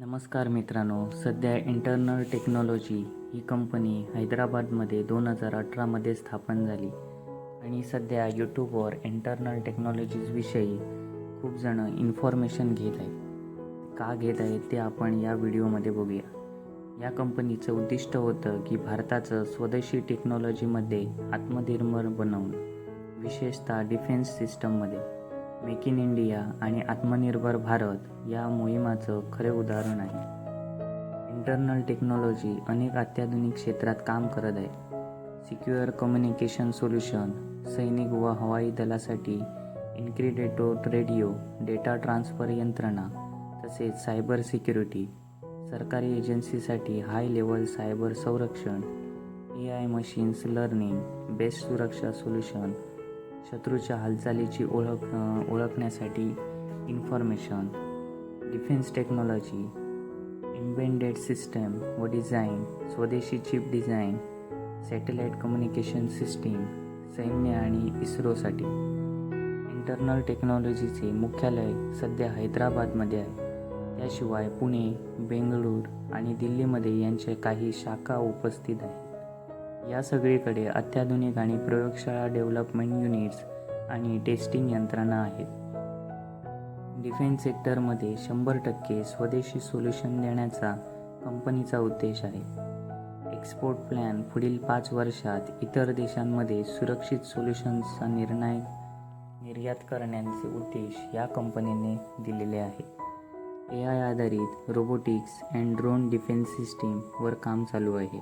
नमस्कार मित्रांनो, सध्या इंटरनल टेक्नॉलॉजी ही कंपनी हैदराबादमध्ये 2018मध्ये स्थापन झाली आणि सध्या यूट्यूबवर इंटरनल टेक्नॉलॉजीजविषयी खूप जण इन्फॉर्मेशन घेत आहेत. का घेत आहेत ते आपण या व्हिडिओमध्ये बघूया. या कंपनीचं उद्दिष्ट होतं की भारताचं स्वदेशी टेक्नॉलॉजीमध्ये आत्मनिर्भर बनवणं, विशेषतः डिफेन्स सिस्टममध्ये. मेक इन इंडिया आणि आत्मनिर्भर भारत या मोहिमाचं खरे उदाहरण आहे. इंटरनल टेक्नॉलॉजी अनेक अत्याधुनिक क्षेत्रात काम करत आहे. सिक्युअर कम्युनिकेशन सोल्युशन, सैनिक व हवाई दलासाठी इन्क्रिप्टेड रेडिओ, डेटा ट्रान्सफर यंत्रणा, तसेच सायबर सिक्युरिटी, सरकारी एजन्सीसाठी हाय लेव्हल सायबर संरक्षण, AI मशीन्स लर्निंग बेस्ड सुरक्षा सोल्युशन, शत्रूच्या हालचालीची ओळखण्यासाठी information, defence technology, embedded system व डिझाईन, स्वदेशी chip design, satellite communication system, सैन्य आणि इस्रोसाठी. इंटरनल टेक्नॉलॉजीचे मुख्यालय सध्या हैदराबादमध्ये आहे. त्याशिवाय पुणे, बेंगळूर आणि दिल्लीमध्ये यांच्या काही शाखा उपस्थित आहेत. या सगळीकडे अत्याधुनिक आणि प्रयोगशाळा, डेव्हलपमेंट युनिट्स आणि टेस्टिंग यंत्रणा आहेत. डिफेन्स सेक्टरमध्ये 100% स्वदेशी सोल्युशन देण्याचा कंपनीचा उद्देश आहे. एक्सपोर्ट प्लॅन पुढील 5 वर्षात इतर देशांमध्ये सुरक्षित सोल्युशन्सचा निर्यात करण्याचे उद्देश या कंपनीने दिलेले आहे. AI आधारित robotics and drone defence system वर काम चालू आहे.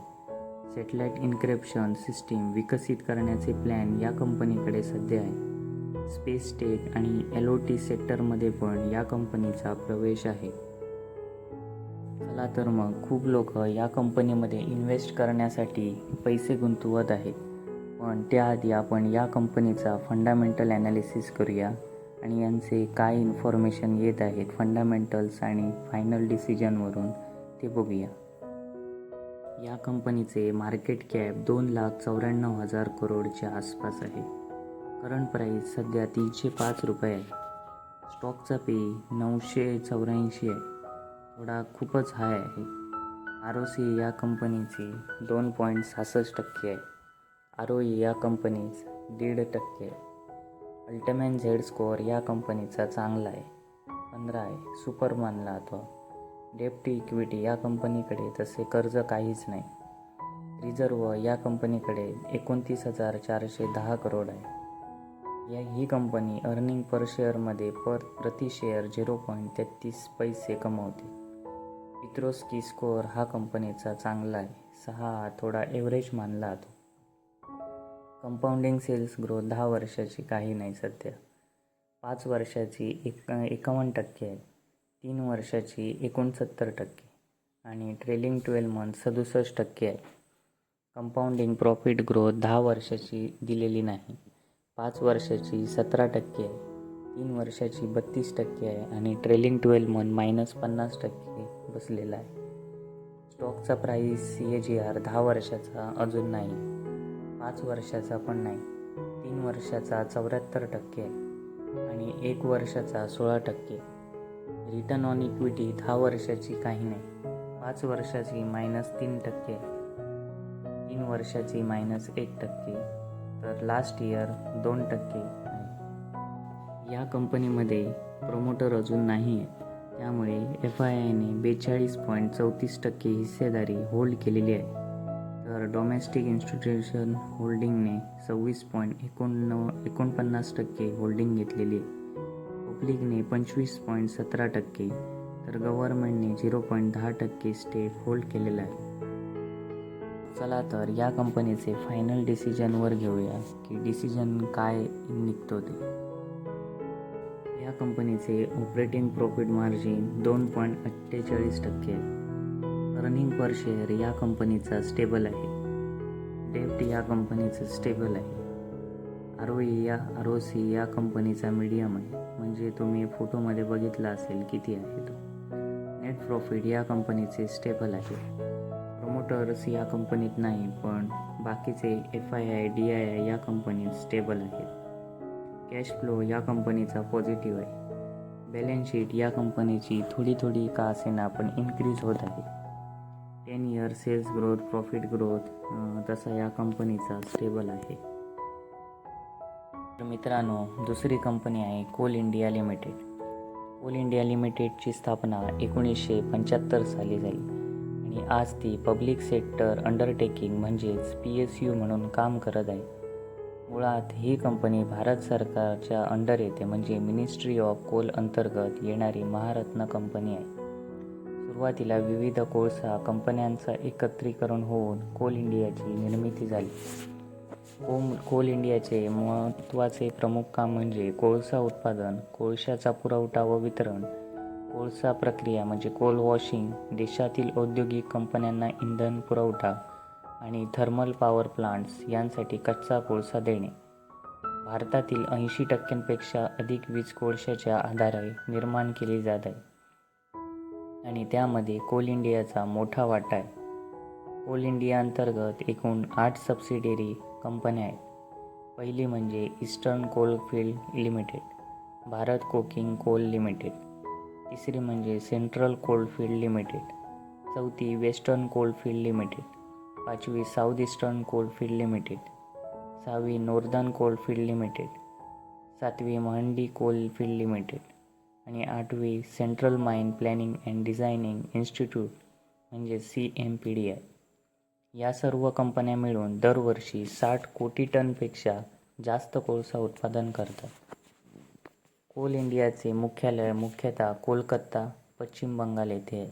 सॅटेलाईट इन्क्रिप्शन सिस्टीम विकसित करण्याचे प्लॅन या कंपनीकडे सध्या आहे. स्पेस टेक आणि LOT सेक्टरमध्ये पण या कंपनीचा प्रवेश आहे. चला तर मग खूप लोक या कंपनीमध्ये इन्व्हेस्ट करण्यासाठी पैसे गुंतवत आहेत. पण त्याआधी आपण या कंपनीचा फंडामेंटल ॲनालिसिस करूया आणि यांचे काय इन्फॉर्मेशन येत आहेत फंडामेंटल्स आणि फायनल डिसिजनवरून ते बघूया. या कंपनीचे मार्केट कॅप 2,94,000 करोडच्या आसपास आहे. करंट प्राईस सध्या 305 रुपये आहे. स्टॉकचा पे 984 आहे. थोडा खूपच हाय आहे. ROC या कंपनीची 2.66% आहे. ROE या कंपनीच 1.5% आहे. अल्टिमेट झेड स्कोअर या कंपनीचा चांगला आहे, 15 आहे, सुपर मानला जातो. डेट टू इक्विटी या कंपनीकडे तसे कर्ज काहीच नाही. रिझर्व या कंपनीकडे 29,410 करोड आहे. ही कंपनी अर्निंग पर शेअरमध्ये प्रति शेअर 0.33 पैसे कमवते. पित्रोस्की स्कोअर हा कंपनीचा चांगला आहे, 6, थोडा एव्हरेज मानला जातो. कंपाऊंडिंग सेल्स ग्रोथ 10 वर्षाची काही नाही सध्या. 5 वर्षाची 51% आहे, 3 वर्षाची 69% आणि ट्रेलिंग 12 मंथ 67% आहे. कंपाऊंडिंग प्रॉफिट ग्रोथ 10 वर्षाची दिलेली नाही. 5 वर्षाची 17% आहे, 3 वर्षाची 32% आहे आणि ट्रेलिंग 12 मंथ -50% बसलेला आहे. स्टॉकचा प्राईस CAGR 10 वर्षाचा अजून नाही, 5 वर्षाचा पण नाही, 3 वर्षाचा 74% आहे आणि 1 वर्षाचा 16%. रिटर्न ऑन इक्विटी 10 वर्षाची काही नाही, 5 वर्षाची -3% आहे, 3 वर्षाची -1%, तर लास्ट इयर 2% आहे. या कंपनीमध्ये प्रमोटर अजून नाही आहे, त्यामुळे FIIने 42.34% हिस्सेदारी होल्ड केलेली आहे. तर डोमेस्टिक इन्स्टिट्यूशन होल्डिंगने 26.49% होल्डिंग घेतलेली आहे. पब्लिकने 25.17%, तर गव्हर्नमेंटने 0.10% स्टेक होल्ड केलेला आहे. चला तर या कंपनीचे फायनल डिसिजनवर घेऊया की डिसिजन काय निघतो ते. या कंपनीचे ऑपरेटिंग प्रॉफिट मार्जिन 2.48% आहे. अर्निंग पर शेअर या कंपनीचा स्टेबल आहे. डेप्ट या कंपनीचं स्टेबल आहे. ROC या कंपनीचा मीडियम आहे, म्हणजे तुम्ही फोटोमध्ये बघितला असेल किती आहे तो. नेट प्रॉफिट या कंपनीचे स्टेबल आहे. प्रमोटर्स या कंपनीत नाही, पण बाकीचे FII, DII या कंपनीत स्टेबल आहेत. कॅश फ्लो या कंपनीचा पॉझिटिव्ह आहे. बॅलन्स शीट या कंपनीची थोडी का असेना पण इन्क्रीज होत आहे. 10 year sales growth, profit growth तसा या कंपनीचा स्टेबल आहे. तर मित्रांनो, दुसरी कंपनी आहे coal India limited. Coal India लिमिटेडची स्थापना 1975 साली झाली आणि आज ती पब्लिक सेक्टर अंडरटेकिंग म्हणजेच PSU म्हणून काम करत आहे. मुळात ही कंपनी भारत सरकारच्या अंडर येते, म्हणजे मिनिस्ट्री ऑफ कोल अंतर्गत येणारी महारत्न कंपनी आहे. सुरुवातीला विविध कोळसा कंपन्यांचा एकत्रीकरण होऊन कोल इंडियाची निर्मिती झाली. कोल इंडियाचे महत्त्वाचे प्रमुख काम म्हणजे कोळसा उत्पादन, कोळशाचा पुरवठा व वितरण, कोळसा प्रक्रिया म्हणजे कोल वॉशिंग, देशातील औद्योगिक कंपन्यांना इंधन पुरवठा आणि थर्मल पॉवर प्लांट्स यांसाठी कच्चा कोळसा देणे. भारतातील 80% अधिक वीज कोळशाच्या आधारे निर्माण केली जात आहे आणि त्यामध्ये कोल इंडियाचा मोठा वाटा आहे. कोल इंडिया अंतर्गत एकूण 8 सबसिडियरी कंपन्या आहेत. पहिली म्हणजे eastern coalfield limited, Bharat coking coal limited. तिसरी म्हणजे सेंट्रल कोलफील्ड लिमिटेड. चौथी वेस्टर्न कोलफील्ड लिमिटेड. पाचवी साऊथ ईस्टर्न कोलफील्ड लिमिटेड. सहावी नॉर्दर्न कोलफील्ड लिमिटेड. सातवी महंडी कोलफील्ड लिमिटेड आणि आठवी central mine planning and designing institute म्हणजे CMPDI. या सर्व कंपन्या मिळून दरवर्षी 60 कोटी टनपेक्षा जास्त कोळसा उत्पादन करतात. कोल इंडियाचे मुख्यालय मुख्यतः कोलकाता, पश्चिम बंगाल येथे आहे.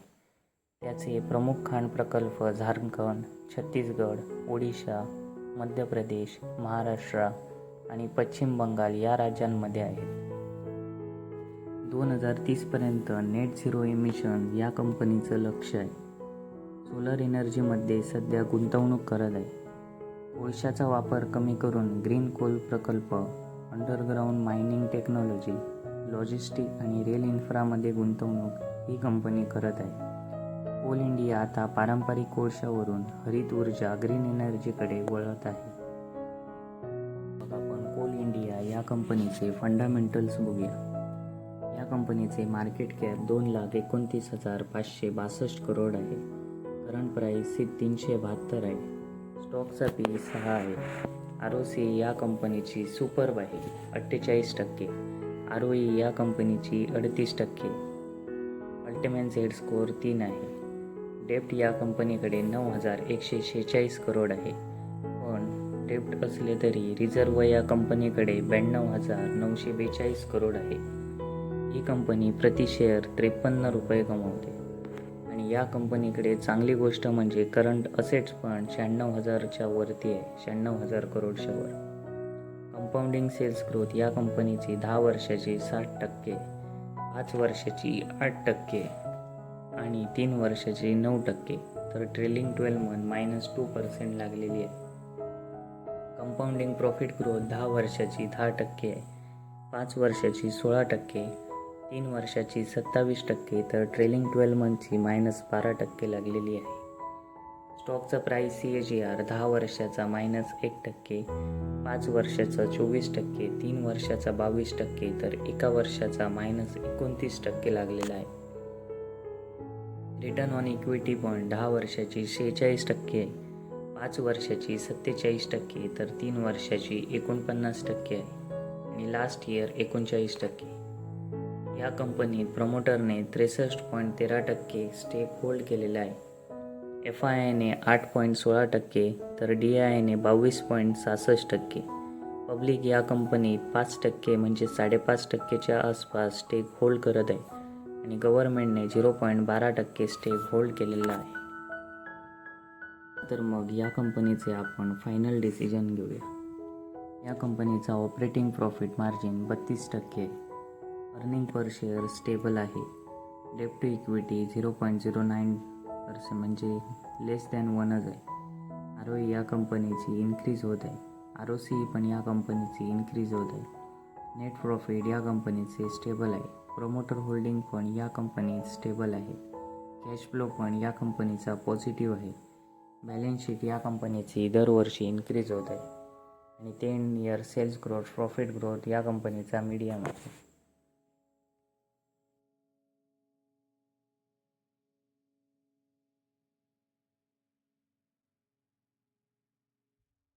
त्याचे प्रमुख खाण प्रकल्प झारखंड, छत्तीसगड, ओडिशा, मध्य प्रदेश, महाराष्ट्र आणि पश्चिम बंगाल या राज्यांमध्ये आहेत. 2030 पर्यंत नेट झिरो इमिशन या कंपनीचं लक्ष्य आहे. सोलर एनर्जीमध्ये सध्या गुंतवणूक करत आहे. कोळशाचा वापर कमी करून ग्रीन कोल प्रकल्प, अंडरग्राउंड मायनिंग टेक्नॉलॉजी, लॉजिस्टिक आणि रेल इन्फ्रामध्ये गुंतवणूक ही कंपनी करत आहे. कोल इंडिया आता पारंपरिक कोळशावरून हरित ऊर्जा ग्रीन एनर्जीकडे वळत आहे. मग आपण कोल इंडिया या कंपनीचे फंडामेंटल्स बघूया. या कंपनीचे मार्केट कॅप 2,29,562 करोड आहे. करंट प्राईस 372 आहे. स्टॉकचा PE 6 आहे. ROC या कंपनीची सुपर्ब आहे 48%. ROE या कंपनीची 38%. अल्टिमेट झेड स्कोअर 3 आहे. डेप्ट या कंपनीकडे 9,146 करोड आहे. पण डेप्ट असले तरी रिझर्व्ह या कंपनीकडे 92,942 करोड आहे. ही कंपनी प्रति शेअर 53 रुपये कमवते आणि या कंपनीकडे चांगली गोष्ट म्हणजे करंट असेट्स पण 96,000च्या वरती आहे, 96,000 करोडच्या वर. कंपाऊंडिंग सेल्स ग्रोथ या कंपनीची 10 वर्षाची 60%, 5 वर्षाची 8% आणि 3 वर्षाची 9%, तर ट्रेलिंग 12 मंथ -2% लागलेली आहे. कंपाऊंडिंग प्रॉफिट ग्रोथ 10 वर्षाची 10% आहे, 5 वर्षाची 16%, 3 वर्षाची 27%, तर ट्रेलिंग 12 मंथची -12% लागलेली आहे. स्टॉकचा प्राईस CAGR 10 वर्षाचा -1%, 5 वर्षाचा 24%, 3 वर्षाचा 22%, तर 1 वर्षाचा -29% लागलेला आहे. रिटर्न ऑन इक्विटी पण 10 वर्षाची 46% आहे, 5 वर्षाची 47%, तर 3 वर्षाची 49% आहे आणि लास्ट इयर 39%. या कंपनीत प्रमोटरने 63.13% स्टेक होल्ड केलेला आहे. FIIने 8.16%, तर DIIने 22.66%. पब्लिक या कंपनीत 5% म्हणजे 5.5%च्या आसपास स्टेक होल्ड करत आहे आणि गव्हर्नमेंटने 0.12% स्टेक होल्ड केलेला आहे. तर मग या कंपनीचे आपण फायनल डिसिजन घेऊया. या कंपनीचा operating profit margin 32%, earning per share stable आहे, डेट टू इक्विटी 0.09% म्हणजे लेस दॅन 1च आहे. ROE या कंपनीची इन्क्रीज होत आहे. ROCE पण या कंपनीची इन्क्रीज होत आहे. नेट प्रॉफिट या कंपनीचे स्टेबल आहे. प्रमोटर होल्डिंग पण या कंपनीत स्टेबल आहे. कॅश फ्लो पण या कंपनीचा पॉझिटिव्ह आहे. बॅलन्स शीट या कंपनीची दरवर्षी इन्क्रीज होत आहे आणि 10 year sales growth, profit growth या कंपनीचा मीडियम आहे.